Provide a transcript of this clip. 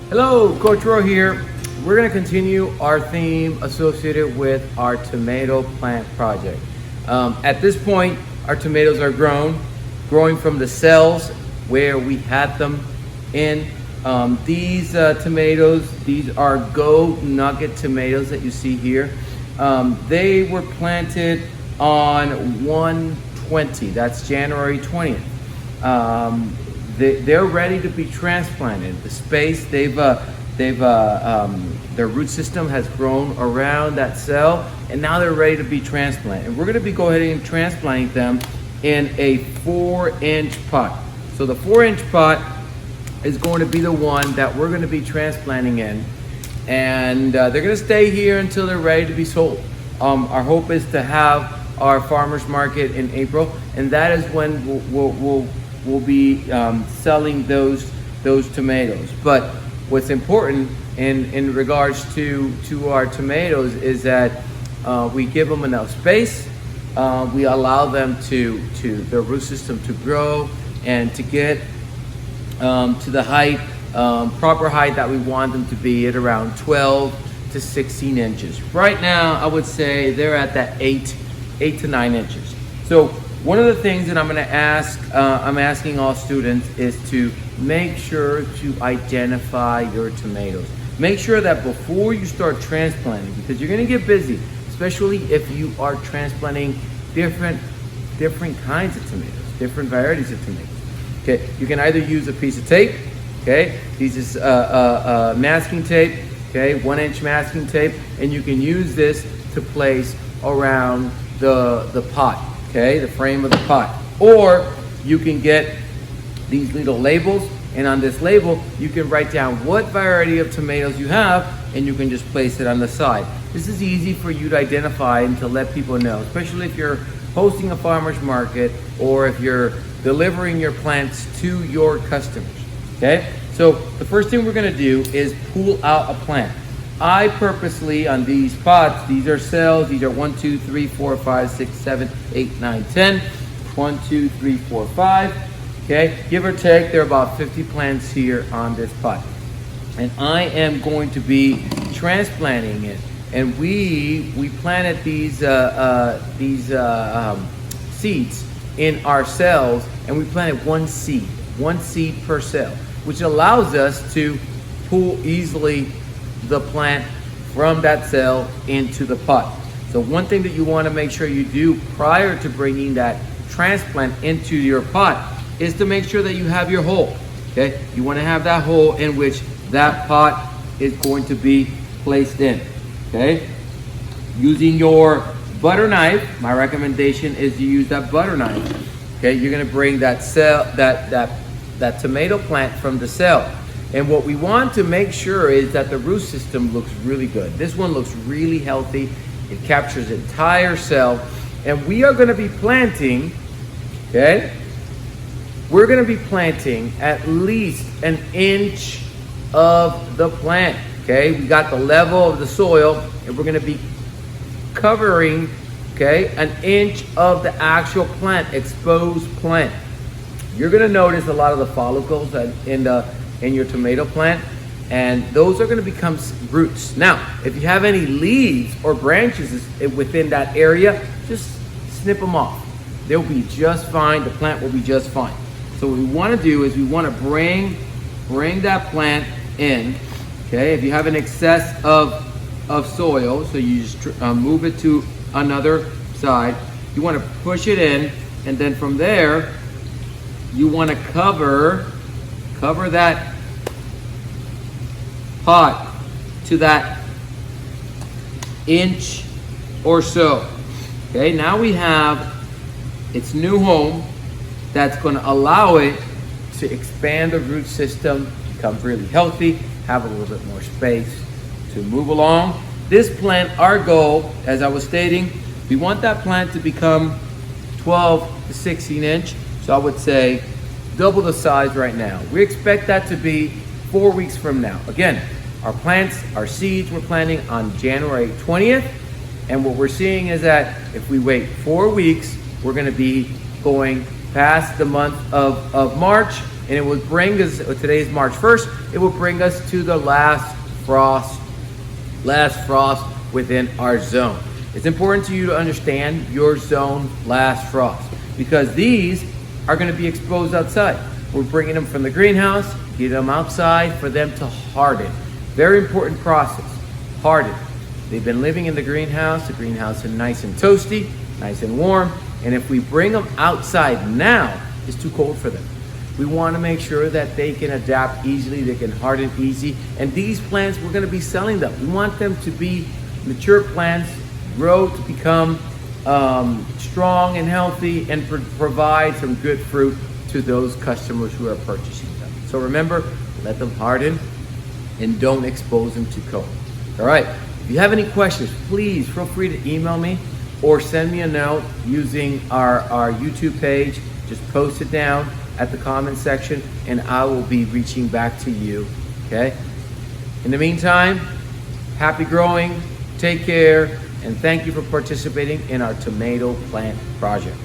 Hello, Coach Ro here. We're going to continue our theme associated with our tomato plant project. At this point, our tomatoes are growing from the cells where we had them in. These tomatoes, these are Go Nugget tomatoes that you see here. They were planted on 1/20, that's January 20th. They're ready to be transplanted. The space their root system has grown around that cell, and now they're ready to be transplanted. And we're going to be go ahead and transplanting them in a 4-inch pot. So the 4-inch pot is going to be the one that we're going to be transplanting in, and they're going to stay here until they're ready to be sold. Our hope is to have our farmers market in April, and that is when we'll be selling those tomatoes. But what's important in regards to our tomatoes is that we give them enough space. We allow them to their root system to grow and to get to the height, proper height that we want them to be at around 12 to 16 inches. Right now, I would say they're at that 8 to 9 inches. So one of the things that I'm asking all students is to make sure to identify your tomatoes. Make sure that before you start transplanting, because you're going to get busy, especially if you are transplanting different kinds of tomatoes, different varieties of tomatoes. Okay, you can either use a piece of tape. Okay, this is masking tape. Okay, 1-inch masking tape, and you can use this to place around the pot. Okay, the frame of the pot. Or you can get these little labels, and on this label you can write down what variety of tomatoes you have, and you can just place it on the side. This is easy for you to identify and to let people know, especially if you're hosting a farmer's market or if you're delivering your plants to your customers. Okay, so the first thing we're going to do is pull out a plant. I purposely, on these pots, these are cells, these are 1, 2, 3, 4, 5, 6, 7, 8, 9, 10. 1, 2, 3, 4, 5. Okay, give or take, there are about 50 plants here on this pot. And I am going to be transplanting it. And we planted these seeds in our cells, and we planted one seed per cell, which allows us to pull easily the plant from that cell into the pot. So one thing that you want to make sure you do prior to bringing that transplant into your pot is to make sure that you have your hole. Okay, you want to have that hole in which that pot is going to be placed in. Okay, using your butter knife, my recommendation is you use that butter knife. Okay, you're going to bring that cell, that tomato plant from the cell. And what we want to make sure is that the root system looks really good. This one looks really healthy. It captures the entire cell. And we are going to be planting, okay? We're going to be planting at least 1 inch of the plant, okay? We got the level of the soil, and we're going to be covering, okay, 1 inch of the actual plant, exposed plant. You're going to notice a lot of the follicles in your tomato plant, and those are going to become roots. Now, if you have any leaves or branches within that area, just snip them off. They'll be just fine. The plant will be just fine. So what we want to do is we want to bring that plant in. Okay, if you have an excess of soil, so you just move it to another side. You want to push it in, and then from there, you want to cover that pot to that 1 inch or so. Okay, now we have its new home that's going to allow it to expand the root system, become really healthy, have a little bit more space to move along. This plant, our goal, as I was stating, we want that plant to become 12 to 16 inch. So I would say double the size right now. We expect that to be 4 weeks from now. Again, our plants, our seeds we're planting on January 20th. And what we're seeing is that if we wait 4 weeks, we're going to be going past the month of March, and it would bring us, today's March 1st, it will bring us to the last frost within our zone. It's important to you to understand your zone last frost, because these are going to be exposed outside. We're bringing them from the greenhouse, get them outside for them to harden. Very important process, harden. They've been living in the greenhouse is nice and toasty, nice and warm, and if we bring them outside now, it's too cold for them. We want to make sure that they can adapt easily, they can harden easy, and these plants, we're going to be selling them. We want them to be mature plants, grow to become strong and healthy, and provide some good fruit to those customers who are purchasing them. So remember, let them harden and don't expose them to cold. All right, if you have any questions, please feel free to email me or send me a note using our YouTube page. Just post it down at the comment section and I will be reaching back to you, okay? In the meantime, happy growing, take care, and thank you for participating in our tomato plant project.